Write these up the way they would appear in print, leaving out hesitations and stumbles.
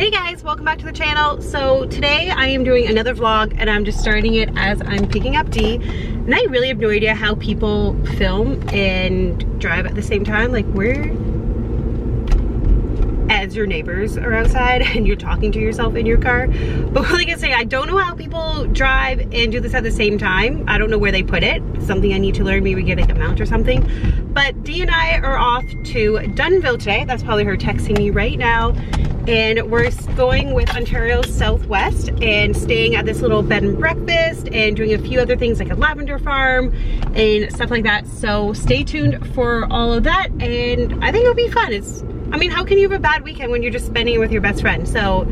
Hey guys, welcome back to the channel. So today I am doing another vlog and I'm just starting it as I'm picking up Dee. And I really have no idea how people film and drive at the same time. Like as your neighbors are outside and you're talking to yourself in your car. But like I say, I don't know how people drive and do this at the same time. I don't know where they put it. It's something I need to learn, maybe get like a mount or something. But Dee and I are off to Dunnville today. That's probably her texting me right now. And we're going with Ontario's Southwest and staying at this little bed and breakfast and doing a few other things like a lavender farm and stuff like that. So stay tuned for all of that and I think it'll be fun. I mean, how can you have a bad weekend when you're just spending it with your best friend? So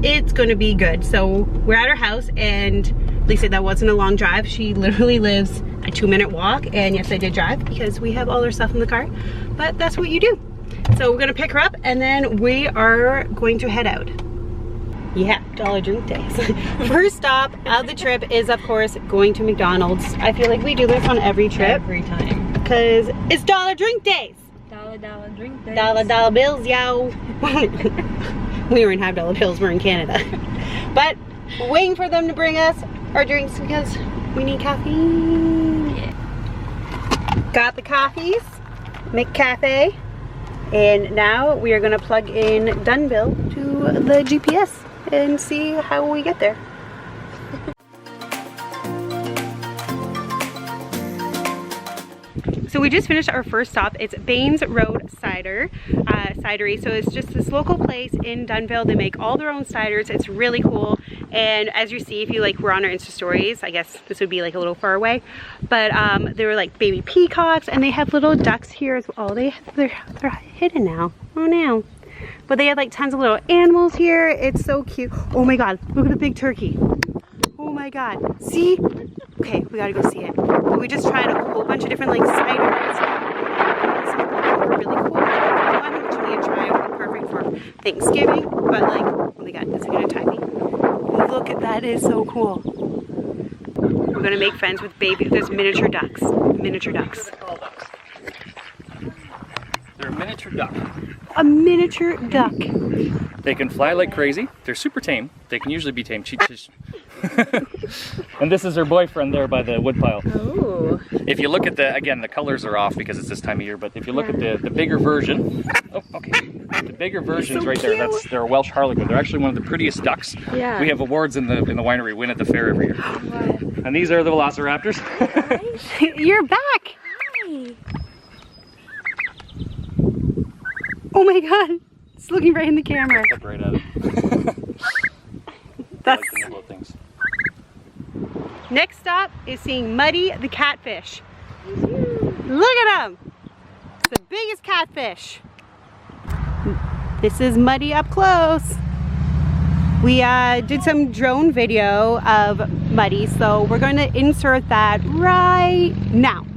it's gonna be good. So we're at her house and Lisa, that wasn't a long drive. She literally lives a 2-minute walk. And yes, I did drive because we have all our stuff in the car, but that's what you do. So we're gonna pick her up and then we are going to head out. Yeah, dollar drink days. First stop of the trip is of course going to McDonald's. I feel like we do this on every trip. Every time. Because it's dollar drink days. Dollar drink days. Dollar bills, yo. We were in $5 bills, we're in Canada. But we're waiting for them to bring us our drinks because we need caffeine. Yeah. Got the coffees, McCafe. And now we are gonna plug in Dunnville to the GPS and see how we get there. So we just finished our first stop. It's Baines Road Cider, Cidery. So it's just this local place in Dunnville. They make all their own ciders. It's really cool. And as you see, if you like were on our Insta stories, I guess this would be like a little far away, but they were like baby peacocks and they have little ducks here as well. They're hidden now. Oh no. But they have like tons of little animals here. It's so cute. Oh my God, look at the big turkey. Oh my God, see? Okay, we gotta go see it. But we just tried a whole bunch of different like ciders. Really cool. One which we need to try would be perfect for Thanksgiving, but like, oh my God, is it gonna tie me? Look at that, is so cool. We're gonna make friends with there's miniature ducks. Miniature ducks. They're a miniature duck. A miniature duck. They can fly like crazy. They're super tame. They can usually be tamed. And this is her boyfriend there by the woodpile. Oh. If you look at again, the colors are off because it's this time of year, but if you look at the bigger version, oh, okay. The bigger version's so right there, they're a Welsh Harlequin. They're actually one of the prettiest ducks. Yeah. We have awards in the winery, win at the fair every year. Wow. And these are the velociraptors. You're back. Hi. Oh my God, it's looking right in the camera. Look right at it. That's like the little things. Next stop is seeing Muddy the catfish. Look at him. It's the biggest catfish. This is Muddy up close. We did some drone video of Muddy, so we're going to insert that right now.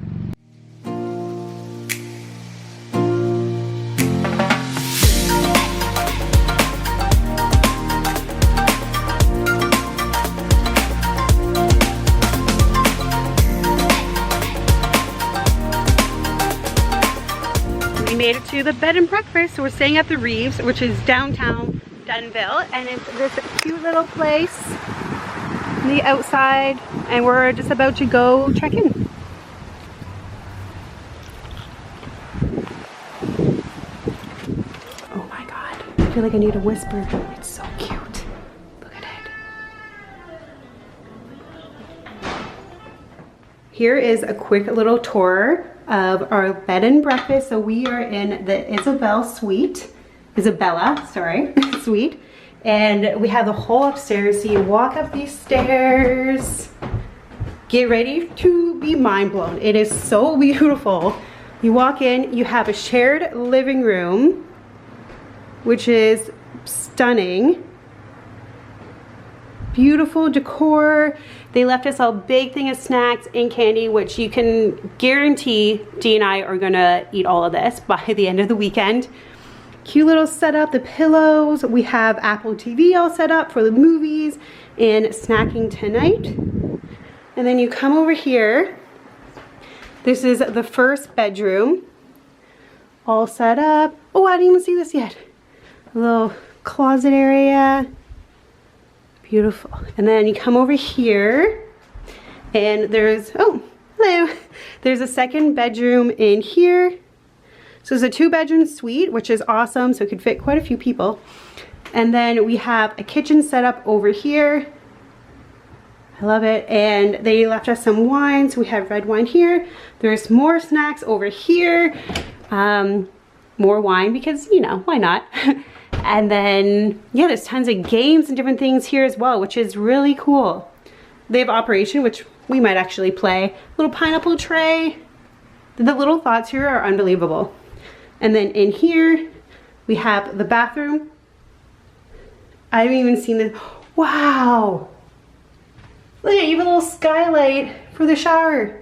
Made it to the bed and breakfast. So we're staying at the Reeves, which is downtown Dunnville, and it's this cute little place on the outside, and we're just about to go check in. Oh my God, I feel like I need to whisper. It's so cute. Look at it. Here is a quick little tour of our bed and breakfast. So we are in the Isabella, suite, and we have the whole upstairs. So you walk up these stairs, get ready to be mind blown. It is so beautiful. You walk in, you have a shared living room, which is stunning. Beautiful decor. They left us a big thing of snacks and candy, which you can guarantee Dee and I are gonna eat all of this by the end of the weekend. Cute little setup, the pillows. We have Apple TV all set up for the movies and snacking tonight. And then you come over here. This is the first bedroom. All set up. Oh, I didn't even see this yet. A little closet area. Beautiful. And then you come over here and there's, oh, hello. There's a second bedroom in here. So it's a 2-bedroom suite, which is awesome. So it could fit quite a few people. And then we have a kitchen set up over here. I love it. And they left us some wine. So we have red wine here. There's more snacks over here. More wine because, you know, why not? And then, yeah, there's tons of games and different things here as well, which is really cool. They have Operation, which we might actually play. Little pineapple tray. The little thoughts here are unbelievable. And then in here, we have the bathroom. I haven't even seen this. Wow. Look at, you have a little skylight for the shower.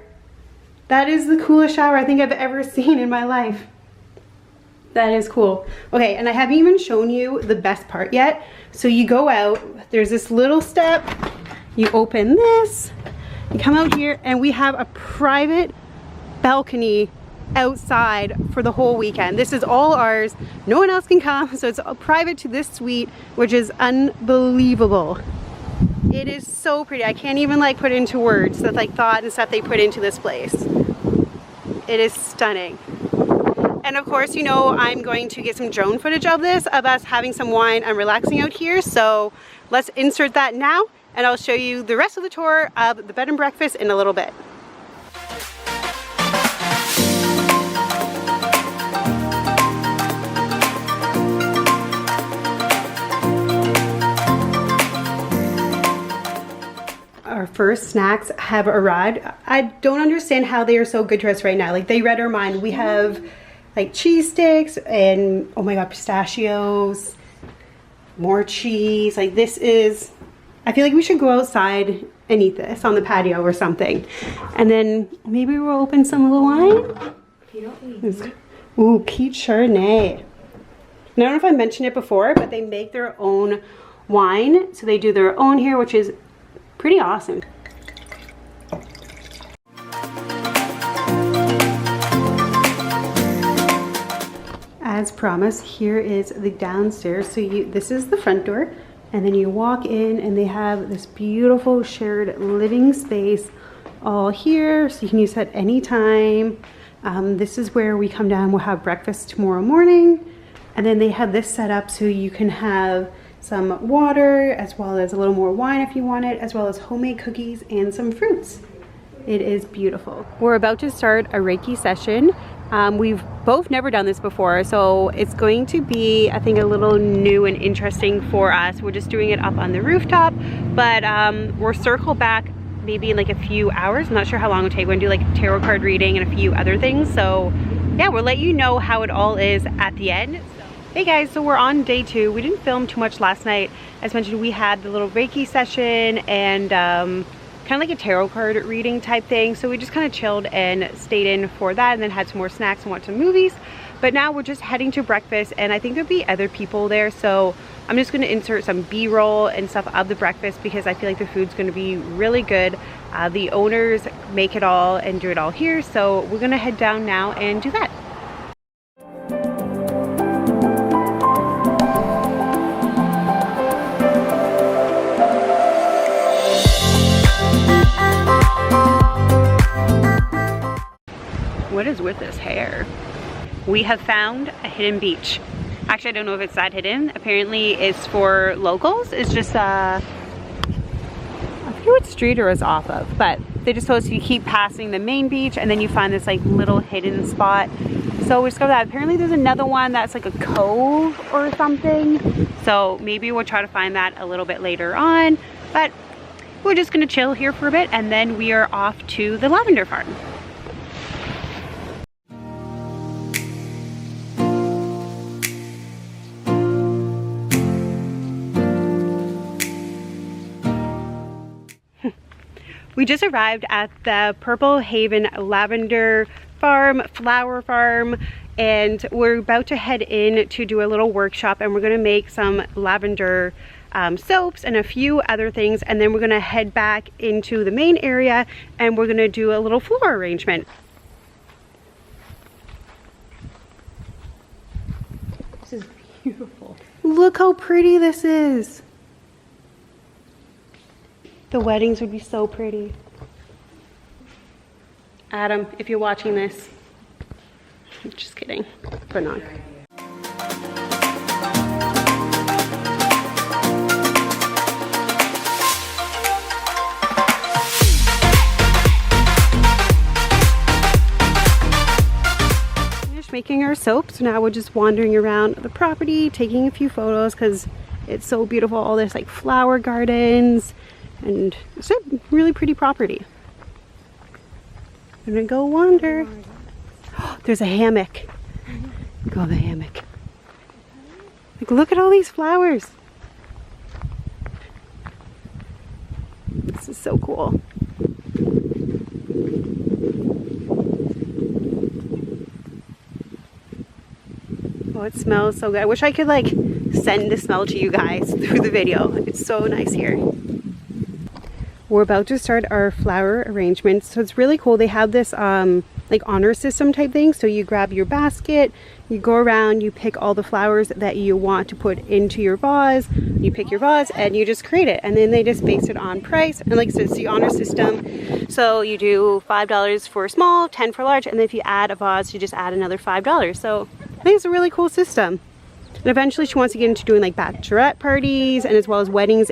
That is the coolest shower I think I've ever seen in my life. That is cool. Okay, and I haven't even shown you the best part yet. So you go out, there's this little step, you open this, you come out here, and we have a private balcony outside for the whole weekend. This is all ours. No one else can come, so it's private to this suite, which is unbelievable. It is so pretty. I can't even like put into words the like thought and stuff they put into this place. It is stunning. And of course, you know, I'm going to get some drone footage of this, of us having some wine and relaxing out here. So let's insert that now, and I'll show you the rest of the tour of the bed and breakfast in a little bit. Our first snacks have arrived. I don't understand how they are so good to us right now. Like, they read our mind. We have like cheese sticks and, oh my god, pistachios, more cheese. Like, this is, I feel like we should go outside and eat this on the patio or something. And then maybe we'll open some little wine. Ooh, peach Chardonnay. And I don't know if I mentioned it before, but they make their own wine. So they do their own here, which is pretty awesome. As promised, here is the downstairs. So this is the front door, and then you walk in and they have this beautiful shared living space all here, so you can use that anytime. This is where we come down. We'll have breakfast tomorrow morning, and then they have this set up so you can have some water as well as a little more wine if you want it, as well as homemade cookies and some fruits. It is beautiful. We're about to start a Reiki session. We've both never done this before, so it's going to be, I think, a little new and interesting for us. We're just doing it up on the rooftop, but we're circle back maybe in like a few hours. I'm not sure how long it'll take. We're gonna do like a tarot card reading and a few other things. So yeah, we'll let you know how it all is at the end. Hey guys, so we're on day 2. We didn't film too much last night. As mentioned, we had the little Reiki session and kind of like a tarot card reading type thing. So we just kind of chilled and stayed in for that, and then had some more snacks and watched some movies. But now we're just heading to breakfast, and I think there'll be other people there. So I'm just going to insert some B-roll and stuff of the breakfast because I feel like the food's going to be really good. The owners make it all and do it all here. So we're going to head down now and do that. What is with this hair? We have found a hidden beach. Actually, I don't know if it's that hidden. Apparently it's for locals. It's just I forget what street it was off of, but they just told us you keep passing the main beach and then you find this like little hidden spot. So we discovered that apparently there's another one that's like a cove or something. So maybe we'll try to find that a little bit later on, but we're just gonna chill here for a bit and then we are off to the lavender farm. We just arrived at the Purple Haven Lavender Farm, Flower Farm, and we're about to head in to do a little workshop, and we're gonna make some lavender soaps and a few other things, and then we're gonna head back into the main area and we're gonna do a little floor arrangement. This is Beautiful. Look how pretty this is. The weddings would be so pretty. Adam, if you're watching this, just kidding, but not. Making our soap, so now we're just wandering around the property taking a few photos because it's so beautiful. All this like flower gardens, and it's a really pretty property. I'm gonna go wander. Oh, there's a hammock. Go the hammock. Like, look at all these flowers. This is so cool. Oh, it smells so good. I wish I could like send the smell to you guys through the video. It's so nice here. We're about to start our flower arrangements. So it's really cool. They have this like honor system type thing. So you grab your basket, you go around, you pick all the flowers that you want to put into your vase. You pick your vase and you just create it. And then they just base it on price. And like I said, it's the honor system. So you do $5 for small, 10 for large. And then if you add a vase, you just add another $5. So I think it's a really cool system. And eventually she wants to get into doing like bachelorette parties and as well as weddings.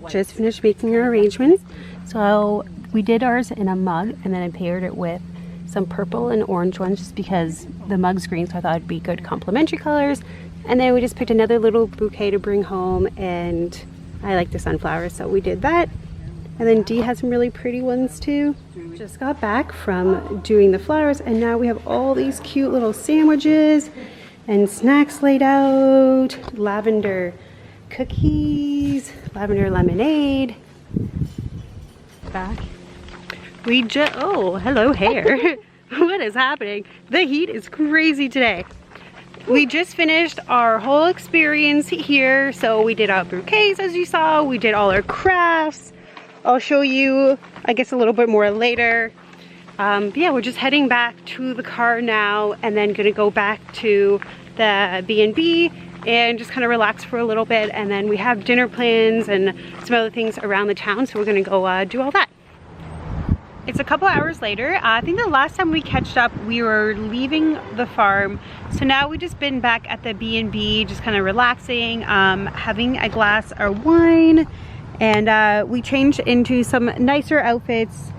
Just finished making our arrangements. So we did ours in a mug and then I paired it with some purple and orange ones just because the mug's green, so I thought it'd be good complementary colors. And then we just picked another little bouquet to bring home, and I like the sunflowers, so we did that. And then Dee has some really pretty ones too. Just got back from doing the flowers, and now we have all these cute little sandwiches and snacks laid out. Lavender cookies, lavender lemonade. Back. We just, oh, hello hair. What is happening? The heat is crazy today. We just finished our whole experience here. So we did our bouquets as you saw. We did all our crafts. I'll show you, I guess, a little bit more later. But yeah, we're just heading back to the car now and then gonna go back to the B&B and just kind of relax for a little bit. And then we have dinner plans and some other things around the town. So we're gonna go do all that. It's a couple hours later. I think the last time we catched up, we were leaving the farm. So now we've just been back at the B&B, just kind of relaxing, having a glass of wine. And we changed into some nicer outfits.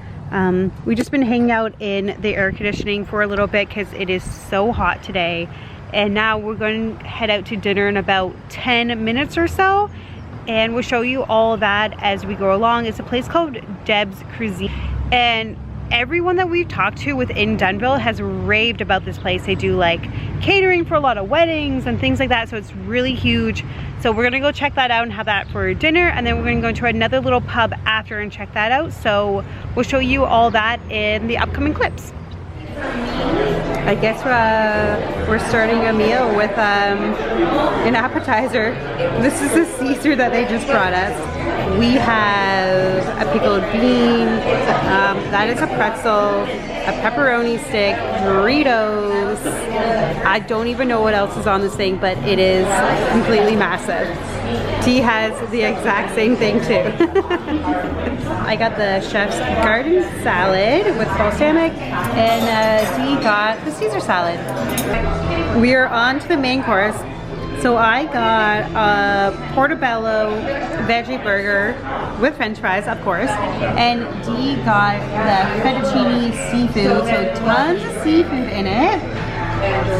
We've just been hanging out in the air conditioning for a little bit because it is so hot today. And now we're going to head out to dinner in about 10 minutes or so. And we'll show you all of that as we go along. It's a place called Deb's Cuisine. And everyone that we've talked to within Dunnville has raved about this place. They do like catering for a lot of weddings and things like that. So it's really huge. So we're gonna go check that out and have that for dinner. And then we're gonna go to another little pub after and check that out. So we'll show you all that in the upcoming clips. I guess we're starting a meal with an appetizer. This is the Caesar that they just brought us. We have a pickled bean, that is a pretzel, a pepperoni stick, Doritos. I don't even know what else is on this thing, but it is completely massive. Dee has the exact same thing too. I got the chef's garden salad with balsamic, and Dee got the Caesar salad. We are on to the main course. So I got a portobello veggie burger with french fries, of course, and Dee got the fettuccine seafood, so tons of seafood in it.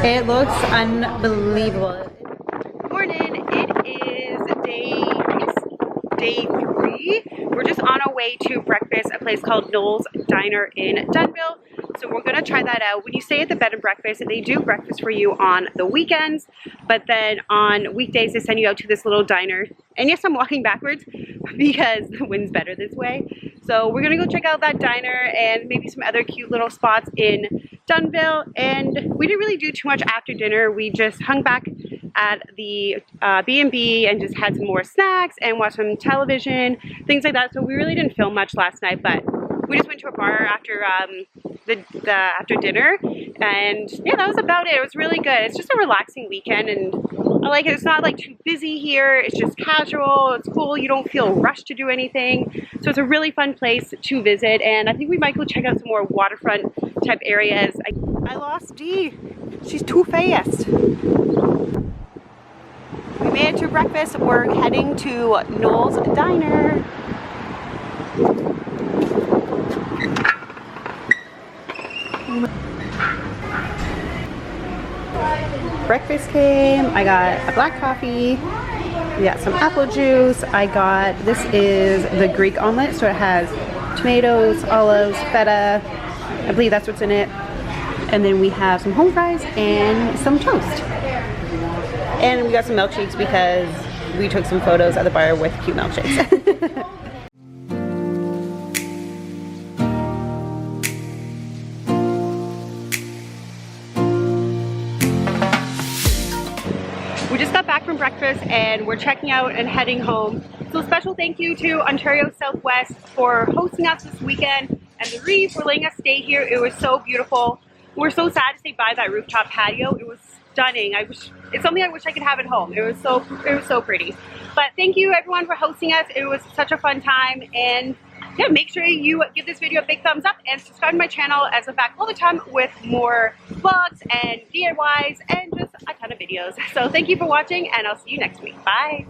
It looks unbelievable. Morning, it is day 3. We're just on our way to breakfast, a place called Noel's Diner in Dunnville. So we're gonna try that out. When you stay at the bed and breakfast, they do breakfast for you on the weekends, but then on weekdays they send you out to this little diner. And yes, I'm walking backwards because the wind's better this way. So we're gonna go check out that diner and maybe some other cute little spots in Dunnville. And we didn't really do too much after dinner. We just hung back at the B&B and just had some more snacks and watched some television, things like that. So we really didn't film much last night, but we just went to a bar after after dinner, and yeah, that was about it. It was really good. It's just a relaxing weekend, and I like it. It's not like too busy here. It's just casual. It's cool. You don't feel rushed to do anything. So it's a really fun place to visit, and I think we might go check out some more waterfront type areas. I lost Dee. She's too fast. We made it to breakfast. We're heading to Noel's Diner. Breakfast came. I got a black coffee. We got some apple juice. This is the Greek omelet, so it has tomatoes, olives, feta. I believe that's what's in it. And then we have some home fries and some toast. And we got some milkshakes because we took some photos at the bar with cute milkshakes. We just got back from breakfast and we're checking out and heading home. So special thank you to Ontario Southwest for hosting us this weekend, and the Reef for letting us stay here. It was so beautiful. We're so sad to say bye to that rooftop patio. It was stunning. It's something I wish I could have at home. It was so pretty. But thank you everyone for hosting us. It was such a fun time, and yeah, make sure you give this video a big thumbs up and subscribe to my channel, as I'm back all the time with more vlogs and DIYs and just a ton of videos. So thank you for watching, and I'll see you next week. Bye.